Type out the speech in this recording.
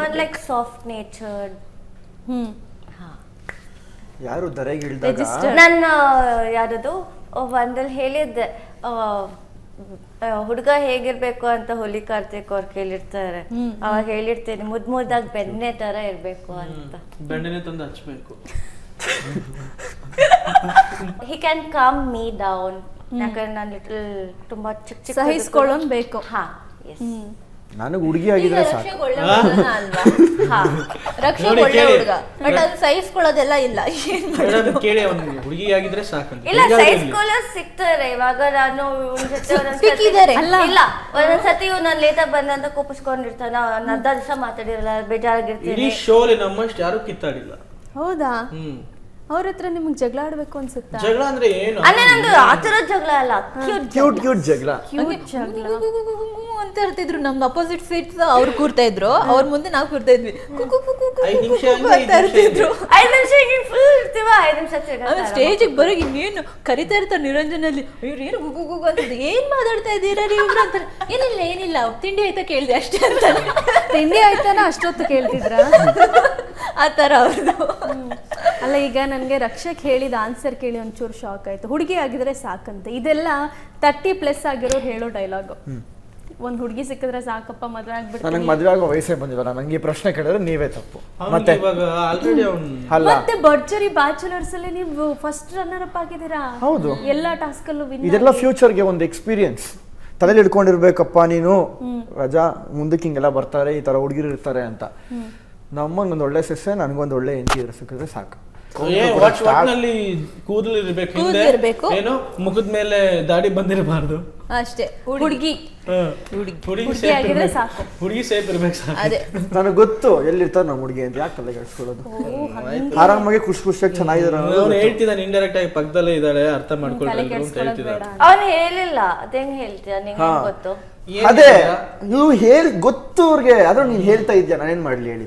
someone like soft natured. ಯಾರು ಧರೆಗೆ ಇಳಿದಾಗ ನನ್ನ ಯಾರದು ಒಂದಲ್ಲಿ ಹೇಳಿದ್ದೆ ಹುಡುಗ ಹೇಗಿರ್ಬೇಕು ಅಂತ ಹುಲಿ ಕಾರ್ತಿಕ್ ಅವ್ರು ಕೇಳಿರ್ತಾರೆ. ಅವಾಗ ಹೇಳಿರ್ತೇನೆ ಮುದ್ದಾಗಿ ಬೆಣ್ಣೆ ತರ ಇರ್ಬೇಕು ಅಂತ. ಬೆಣ್ಣೆನೆ ತಂದು ಹಚ್ಬೇಕು. He can calm me down. ಯಾಕಂದ್ರೆ ನಾನು ಲಿಟಲ್ ತುಂಬಾ ಚಿಕ್ಕ ಚಿಕ್ಕ ಸಹಿಸ್ಕೊಳ್ಳೋನ್ ಬೇಕು. ಹಾ ಎಸ್. ನನಗೆ ಹುಡುಗಿ ಆಗಿದ್ರೆ ಸಾಕು. ರಕ್ಷಕ್ ನೋಡಿ, ಒಳ್ಳೆ ಕೇಳಿ. ಹುಡುಗ ಬಟ್ ಅದು ಸಹಿಸ್ಕೊಳ್ಳೋದೆಲ್ಲ ಇಲ್ಲ. ಮೇಡಮ್ ಕೇಳಿ ಅವ್ನು ಹುಡುಗಿ ಆಗಿದ್ರೆ ಸಾಕಂತ. ಇಲ್ಲ ಸೈಸ್ಕೊಳ್ಳೋರು ಸಿಗ್ತಾರೆ. ಇವಾಗ ನಾನು ಸಿಕ್ಕಿದ್ದಾರೆ. ಇಲ್ಲ ಒಂದೊಂದ್ಸತಿ ನಾನು ಲೇಟಾಗಿ ಬಂದಂತ ಕೋಪಿಸ್ಕೊಂಡಿರ್ತಾನ. ನಾನು ಅರ್ಧ ದಿವಸ ಮಾತಾಡಿರಲ್ಲ, ಬೇಜಾರಾಗಿರ್ತೀನಿ. ಇಡೀ ಶೋಲಿ ನಮ್ಮಷ್ಟು ಯಾರು ಕಿತ್ತಾಡಿಲ್ಲ. ಹೌದಾ? ಅವ್ರ ಹತ್ರ ನಿಮ್ಗೆ ಜಗಳ ಆಡ್ಬೇಕು ಅನ್ಸುತ್ತಾ? ಜಗಳ ಅಂದ್ರೆ ಏನು? ಅಲ್ಲ ನಂದು ಆತರ ಜಗಳ ಅಲ್ಲ, ಕ್ಯೂಟ್ ಜಗಳ. ಅಂತ ಇರ್ತಿದ್ರು. ನಮ್ದು ಅಪೋಸಿಟ್ ಸೀಟ್ಸ್ ಅವ್ರು ಕೂರ್ತಾ ಇದ್ರು, ಅವ್ರ ಮುಂದೆ ನಾವು ಕೂರ್ತಾ ಇದ್ವಿ. 5 ನಿಮಿಷ ಅಂತ ಇರ್ತಿದ್ರು. 5 ನಿಮಿಷ ಫುಲ್ ಇರ್ತೀವ. 5 ನಿಮಿಷ ಸ್ಟೇಜಿಗೆ ಬರೋಗಿ ಇನ್ನೇನು ಕರಿತಾ ಇರ್ತಾರೆ ನಿರಂಜನಲ್ಲಿ. ಇವ್ರು ಏನು ಗುಗು ಅಂತ ಏನ್ ಮಾತಾಡ್ತಾ ಇದ್ದೀರಾ ನೀವು ಅಂತಾರೆ. ಏನಿಲ್ಲ ತಿಂಡಿ ಆಯ್ತಾ ಕೇಳಿದೆ ಅಷ್ಟೇ ಅಂತಾರೆ. ತಿಂಡಿ ಆಯ್ತಾನ ಅಷ್ಟೊತ್ತು ಕೇಳ್ತಿದ್ರ ಆತರ ಅವ್ರದ್ದು. ಅಲ್ಲ ಈಗ ನನ್ಗೆ ರಕ್ಷಕ್ ಹೇಳಿದ ಆನ್ಸರ್ ಕೇಳಿ ಒಂಚೂರು ಶಾಕ್ ಆಯ್ತು. ಹುಡುಗಿ ಆಗಿದ್ರೆ ಸಾಕಂತ. ಇದೆಲ್ಲ 30+ ಆಗಿರೋರು ಹೇಳೋ ಡೈಲಾಗ್. ಒಂದ್ ಹುಡುಗಿ ಸಿಕ್ಕಿದ್ರೆ ಸಾಕಪ್ಪ ಮದ್ವೆ ಆಗ್ಬಿಡ್ತೀನಿ. ನನಗೆ ಮದುವೆ ಆಗೋ ವಯಸ್ಸೇ ಬಂದಿಲ್ಲ. ನಂಗೆ ಈ ಪ್ರಶ್ನೆ ಕೇಳಿದ್ರೆ ನೀವೇ ತಪ್ಪು. ಮತ್ತೆ ಇವಾಗ ಆಲ್ರೆಡಿ ಅವ್ನು ಅಲ್ಲ, ಮತ್ತೆ ಭರ್ಜರಿ ಬ್ಯಾಚುಲರ್ಸ್ ಅಲ್ಲಿ ನೀವು ಫಸ್ಟ್ ರನ್ನರ್ ಅಪ್ ಆಗಿದ್ದೀರಾ. ಹೌದು. ಎಲ್ಲಾ ಟಾಸ್ಕ್ ಅಲ್ಲೂ ವಿನ್. ಇದೆಲ್ಲ ಫ್ಯೂಚರ್ಗೆ ಒಂದು ಎಕ್ಸ್ಪೀರಿಯನ್ಸ್. ತಲೆಯಲ್ಲಿ ಇಟ್ಕೊಂಡಿರ್ಬೇಕಪ್ಪ ನೀನು, ರಜಾ ಮುಂದಕ್ಕೆ ಹಿಂಗೆಲ್ಲ ಬರ್ತಾರೆ, ಈ ತರ ಹುಡುಗಿರು ಇರ್ತಾರೆ ಅಂತ. ನಮ್ಮಂಗೊಂದು ಒಳ್ಳೆ ಸಸ್ಯ, ನನಗೊಂದು ಒಳ್ಳೆ ಹೆಂಡತಿ ಸಿಕ್ಕಿದ್ರೆ ಸಾಕು. ಒಟ್ಟಿನಲ್ಲಿ ಕೂದಲು ಇರ್ಬೇಕು, ಹಿಂದೆ ಇರ್ಬೇಕು. ಏನು ಮುಖದ ಮೇಲೆ ದಾಡಿ ಬಂದಿರಬಾರ್ದು ಅಷ್ಟೇ. ಹುಡುಗಿ ಹುಡುಗಿ ಆಗಿದ್ರೆ ಸಾಕು. ಹುಡುಗಿ ಸೇಫ್ ಇರ್ಬೇಕು ಸಾಕು. ಅದೇ ನನಗೆ ಗೊತ್ತು ಎಲ್ಲಿರ್ತಾರೆ ನಮ್ಮ ಹುಡುಗಿ ಅಂತ. ಯಾಕೆ ತಲೆ ಕೆಡಿಸ್ಕೊಳ್ಳೋದು? ಆರಾಮಾಗಿ ಖುಷಿಯಾಗಿ ಚೆನ್ನಾಗಿದ್ದಾರೆ. ಅವ್ನು ಹೇಳ್ತಿದ್ದಾನೆ ಇಂಡೈರೆಕ್ಟ್ ಆಗಿ ಪಕ್ಕದಲ್ಲೇ ಇದ್ದಾಳೆ, ಅರ್ಥ ಮಾಡ್ಕೊಳ್ತಾರೆ ಅಂತ ಹೇಳ್ತಿದ್ದಾನೆ. ಅವ್ನು ಹೇಳಿಲ್ಲ. ಅದೇಂಗ್ ಹೇಳ್ತೀಯ ನಿಂಗೆ ಗೊತ್ತು? ಅದೇ ನೀವು ಹೇಳಿ ಗೊತ್ತು ಅವ್ರಿಗೆ. ಆದ್ರೂ ನೀನ್ ಹೇಳ್ತಾ ಇದ್ಯಾ, ನಾನೇನ್ ಮಾಡ್ಲಿ ಹೇಳಿ.